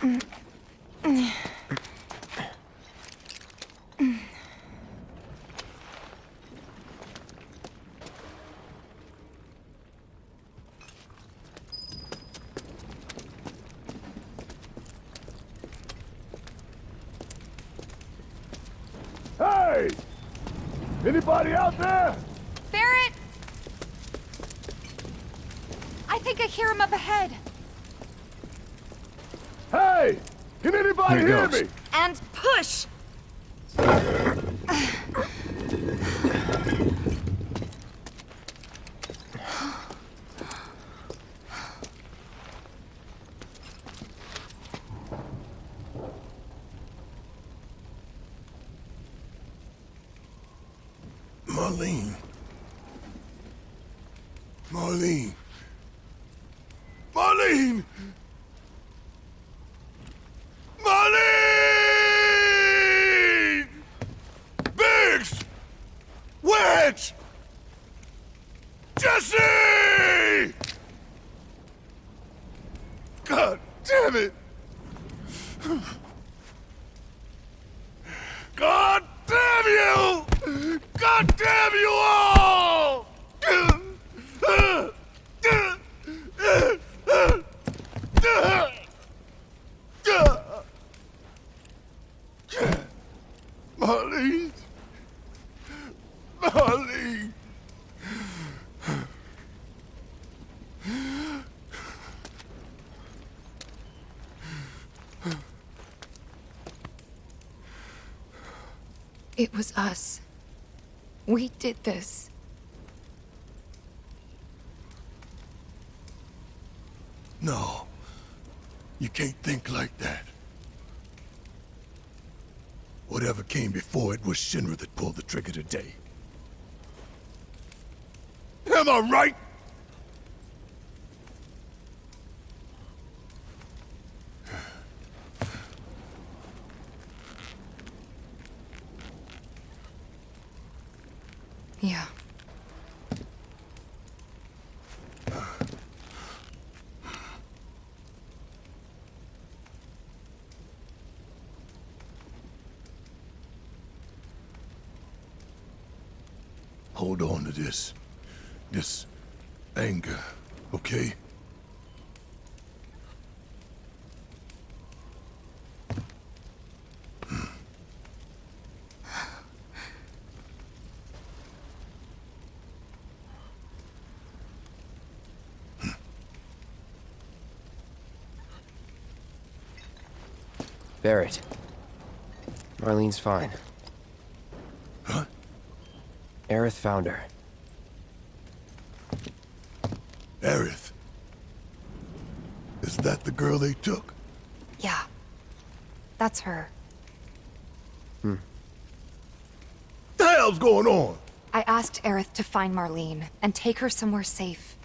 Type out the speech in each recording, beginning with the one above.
Hey! Anybody out there? Barrett! I think I hear him up ahead. Hey! Can anybody hear me? And push! Marlene. Marlene. Marlene! Marlene! Biggs! Wedge! Jesse! God damn it! God damn you! God damn you all! Marlene. Marlene. It was us. We did this. No. You can't think like that. Whatever came before it was Shinra that pulled the trigger today. Am I right? Yeah. Hold on to this anger, okay? Barrett. Marlene's fine. Huh? Aerith found her. Aerith. Is that the girl they took? Yeah. That's her. The hell's going on? I asked Aerith to find Marlene and take her somewhere safe.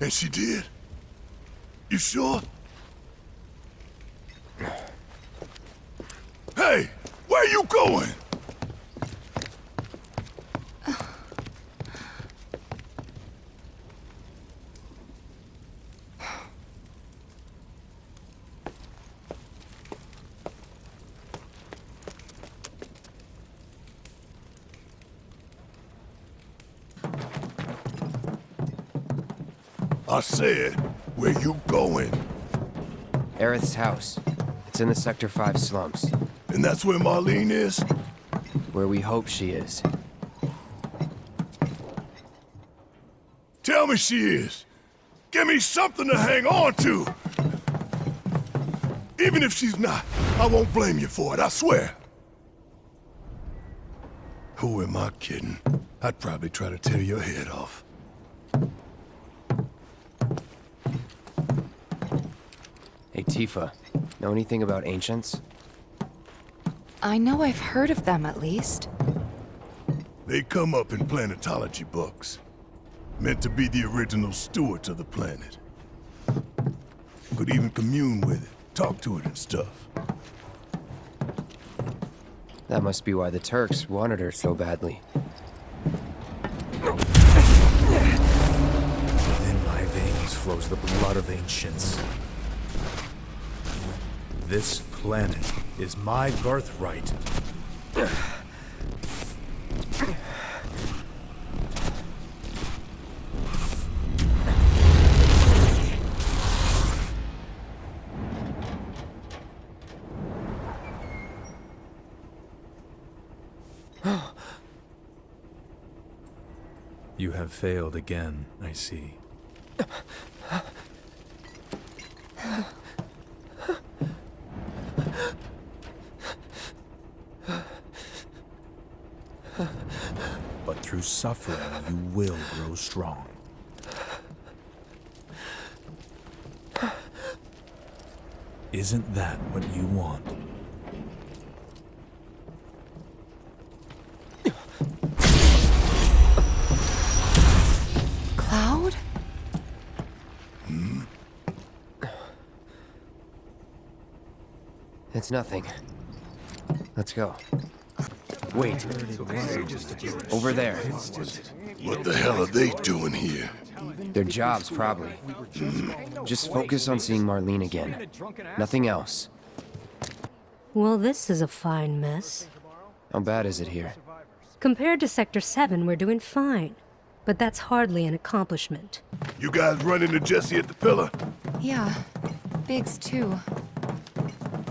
And she did? You sure? Hey! Where you going? I said, where you going? Aerith's house. It's in the Sector 5 slums. And that's where Marlene is? Where we hope she is. Tell me she is. Give me something to hang on to. Even if she's not, I won't blame you for it, I swear. Who am I kidding? I'd probably try to tear your head off. Hey, Tifa. Know anything about ancients? I know I've heard of them, at least. They come up in planetology books. Meant to be the original stewards of the planet. Could even commune with it, talk to it and stuff. That must be why the Turks wanted her so badly. flows the blood of ancients. This planet is my birthright. You have failed again, I see. But through suffering, you will grow strong. Isn't that what you want? Cloud? It's nothing. Let's go. Wait. Over there. What the hell are they doing here? Their jobs, probably. Just focus on seeing Marlene again. Nothing else. Well, this is a fine mess. How bad is it here? Compared to Sector 7, we're doing fine. But that's hardly an accomplishment. You guys run into Jesse at the pillar? Yeah. Biggs, too.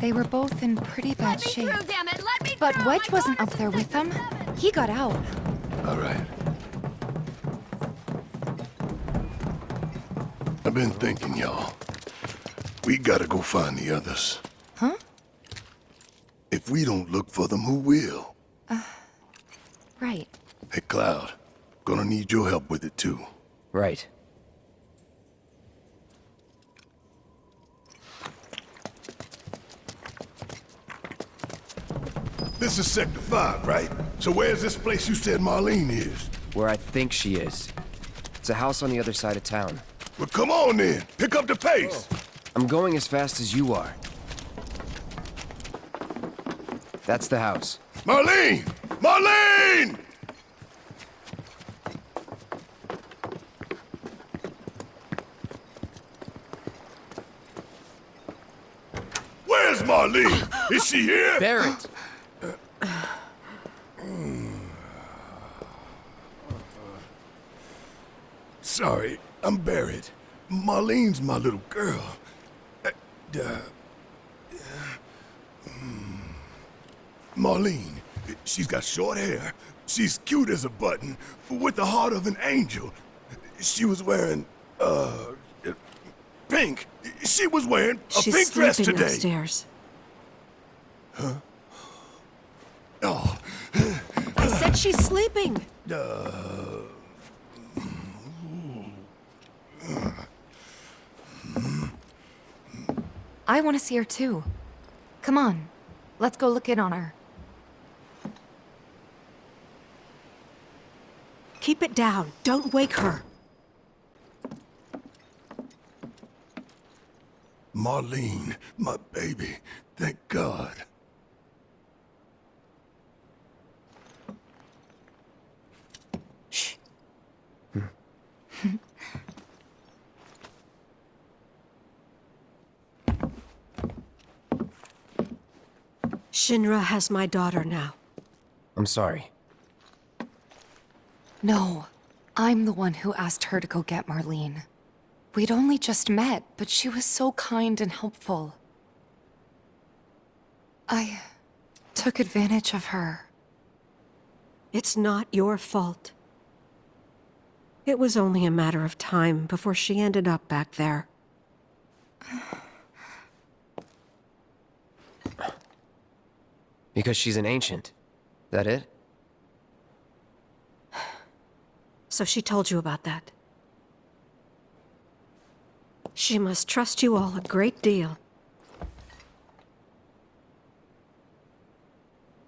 They were both in pretty bad shape. Let me through, damn it! Let me But through! Wedge My wasn't up there with them. He got out. All right. I've been thinking, y'all. We gotta go find the others. Huh? If we don't look for them, who will? Right. Hey, Cloud. Gonna need your help with it, too. Right. This is Sector 5, right? So where's this place you said Marlene is? Where I think she is. It's a house on the other side of town. Well, come on then. Pick up the pace. I'm going as fast as you are. That's the house. Marlene! Marlene! Where's Marlene? Is she here? Barrett! Sorry, I'm Barrett. Marlene's my little girl. Marlene, she's got short hair. She's cute as a button, with the heart of an angel. She was wearing, pink. She was wearing a She's pink dress sleeping today. upstairs. Oh, I said she's sleeping. I want to see her, too. Come on. Let's go look in on her. Keep it down. Don't wake her. Marlene, my baby. Thank God. Shh. Shinra has my daughter now. I'm sorry. No. I'm the one who asked her to go get Marlene. We'd only just met, but she was so kind and helpful. I took advantage of her. It's not your fault. It was only a matter of time before she ended up back there. Because she's an ancient. That it? So she told you about that. She must trust you all a great deal.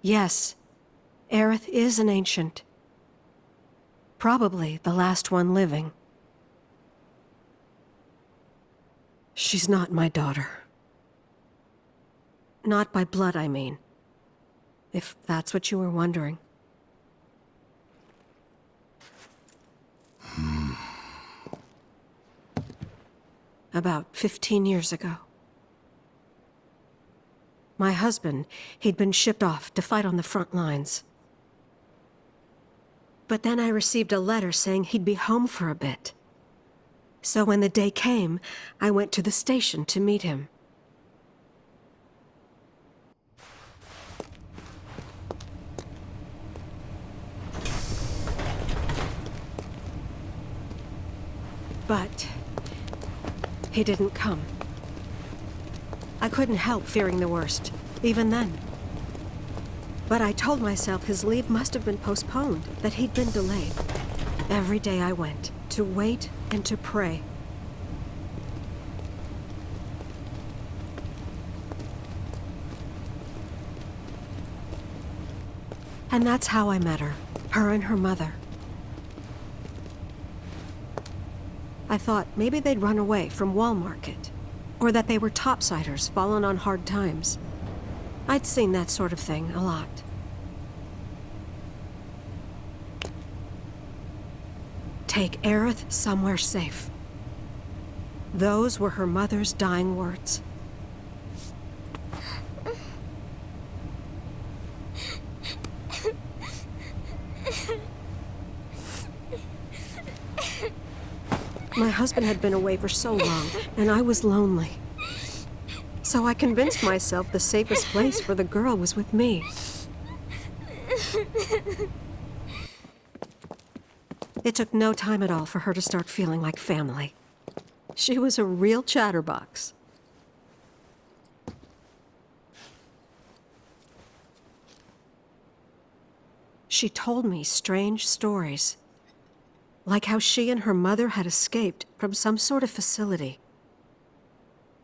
Yes, Aerith is an ancient. Probably the last one living. She's not my daughter. Not by blood, I mean. If that's what you were wondering. about 15 years ago. My husband, he'd been shipped off to fight on the front lines. But then I received a letter saying he'd be home for a bit. So when the day came, I went to the station to meet him. But he didn't come. I couldn't help fearing the worst, even then. But I told myself his leave must have been postponed, that he'd been delayed. Every day I went, to wait and to pray. And that's how I met her and her mother. I thought maybe they'd run away from Wall Market, or that they were topsiders fallen on hard times. I'd seen that sort of thing a lot. Take Aerith somewhere safe. Those were her mother's dying words. My husband had been away for so long, and I was lonely. So I convinced myself the safest place for the girl was with me. It took no time at all for her to start feeling like family. She was a real chatterbox. She told me strange stories, like how she and her mother had escaped from some sort of facility,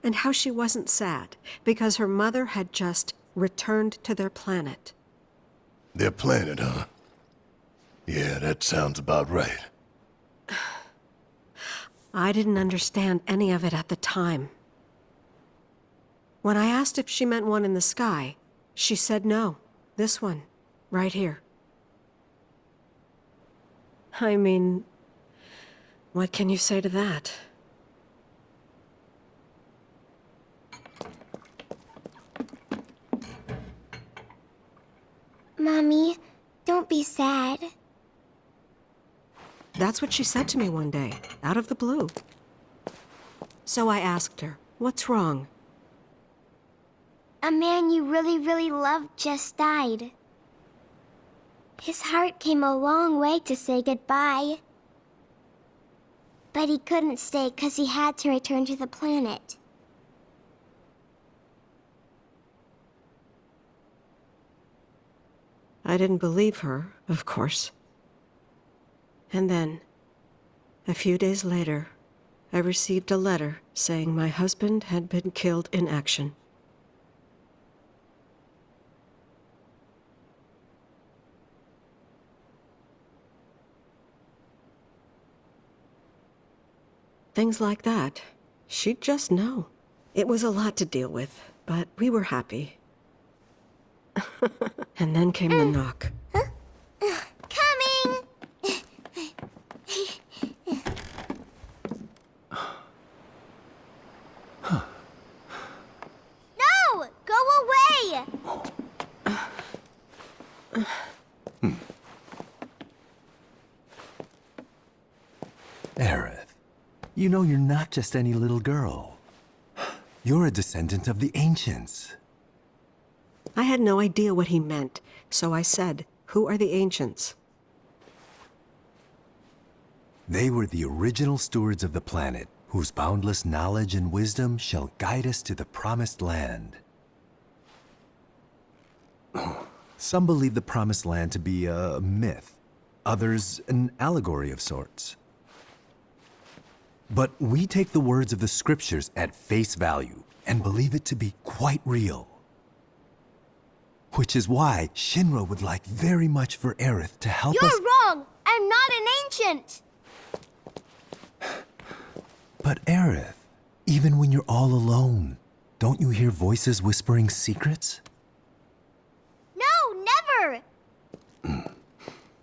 and how she wasn't sad because her mother had just returned to their planet. Their planet, huh? Yeah, that sounds about right. I didn't understand any of it at the time. When I asked if she meant one in the sky, she said no, this one, right here. I mean, what can you say to that? Mommy, don't be sad. That's what she said to me one day, out of the blue. So I asked her, what's wrong? A man you really, really loved just died. His heart came a long way to say goodbye. But he couldn't stay because he had to return to the planet. I didn't believe her, of course. And then, a few days later, I received a letter saying my husband had been killed in action. Things like that, she'd just know. It was a lot to deal with, but we were happy. And then came the knock. Coming! No! Go away! Aerith, you know you're not just any little girl. You're a descendant of the Ancients. I had no idea what he meant, so I said, "Who are the Ancients?" They were the original stewards of the planet, whose boundless knowledge and wisdom shall guide us to the promised land. Some believe the promised land to be a myth, others an allegory of sorts. But we take the words of the scriptures at face value and believe it to be quite real. Which is why Shinra would like very much for Aerith to help us— You're wrong! I'm not an ancient! But Aerith, even when you're all alone, don't you hear voices whispering secrets? No, never!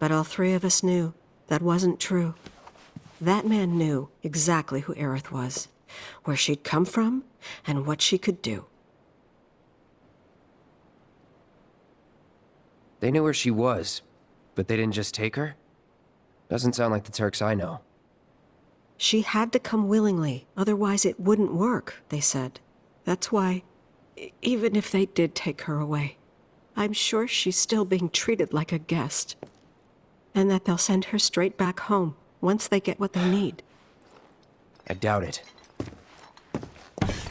But all three of us knew that wasn't true. That man knew exactly who Aerith was, where she'd come from and what she could do. They knew where she was, but they didn't just take her? Doesn't sound like the Turks I know. She had to come willingly, otherwise it wouldn't work, they said. That's why, even if they did take her away, I'm sure she's still being treated like a guest. And that they'll send her straight back home once they get what they need. I doubt it.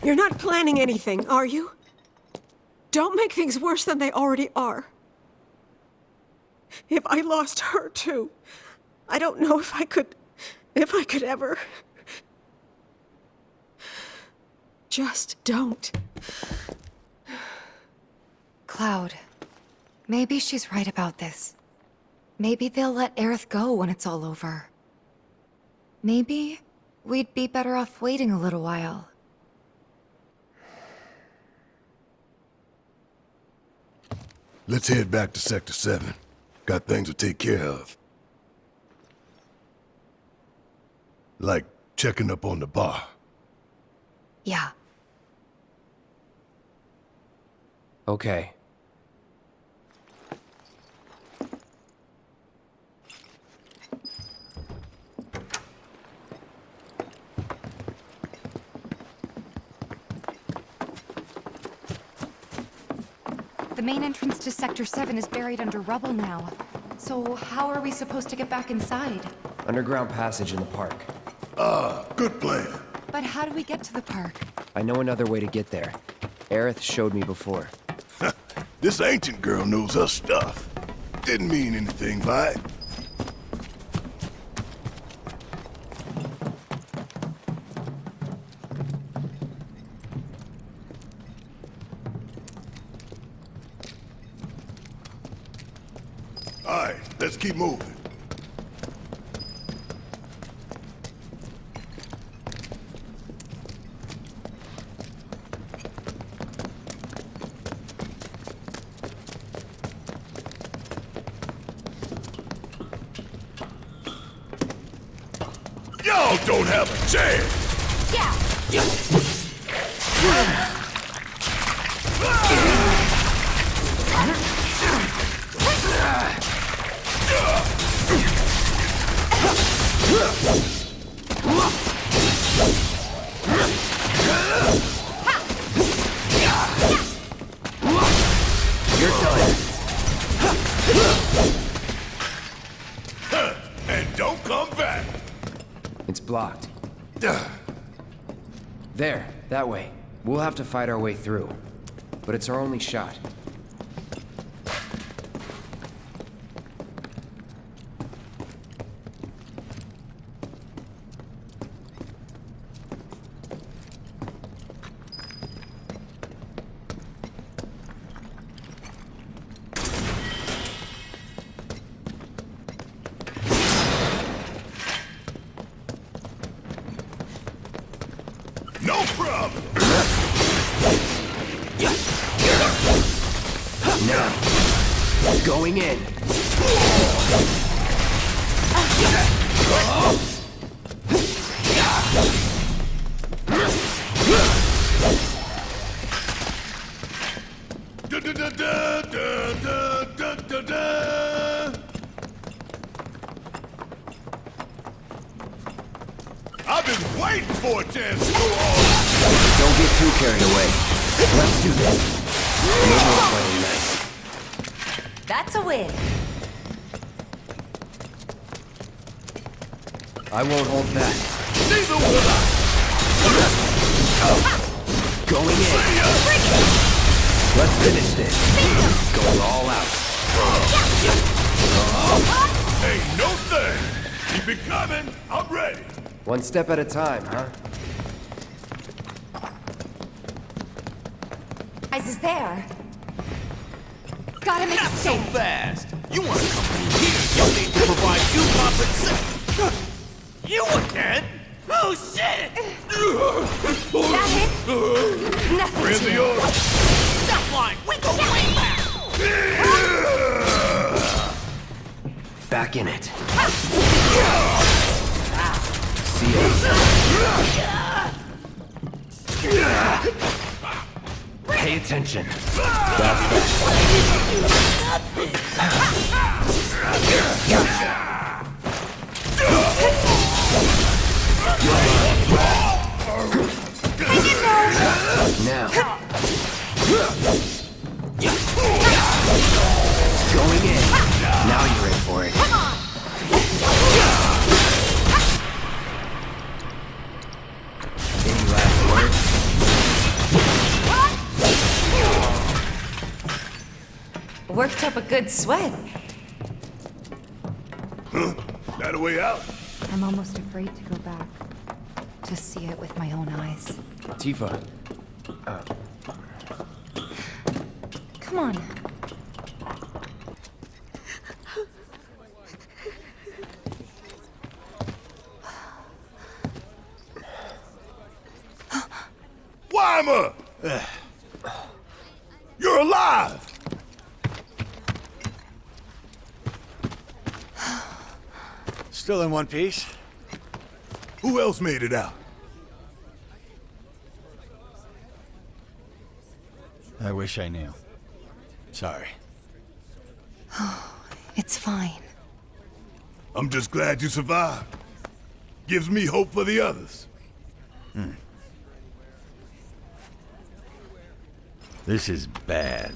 You're not planning anything, are you? Don't make things worse than they already are. If I lost her too, I don't know if I could ever. Just don't. Cloud, maybe she's right about this. Maybe they'll let Aerith go when it's all over. Maybe we'd be better off waiting a little while. Let's head back to Sector 7. Got things to take care of. Like checking up on the bar. Yeah. Okay. The main entrance to Sector 7 is buried under rubble now. So how are we supposed to get back inside? Underground passage in the park. Good plan. But how do we get to the park? I know another way to get there. Aerith showed me before. This ancient girl knows her stuff. Didn't mean anything by it. All right, let's keep moving. Y'all don't have a chance! Yeah! You're done. And don't come back! It's blocked. There, that way. We'll have to fight our way through. But it's our only shot. No problem! Now, going in. I've been waiting for a chance to go all Don't get too carried away. Let's do this. No more playing nice. That's a win. I won't hold back. Neither will I! Going in. Let's finish this. Going all out. Ain't no thing! Keep it coming, I'm ready! One step at a time, huh? Eyes is there. Gotta make it So safe. fast! You want to come through here, you'll need to provide you compensation! You again? Oh shit! That it? Nothing Really to yours? Stop line! We go way back! Back in it. See ya. Pay attention. That's that. Now. Going in. Now you're in for it. Any last words? Worked up a good sweat. That a way out? I'm almost afraid to go back. To see it with my own eyes. Tifa. Come on. Wymer! You're alive! Still in one piece? Who else made it out? I wish I knew. Sorry. It's fine. I'm just glad you survived. Gives me hope for the others. This is bad.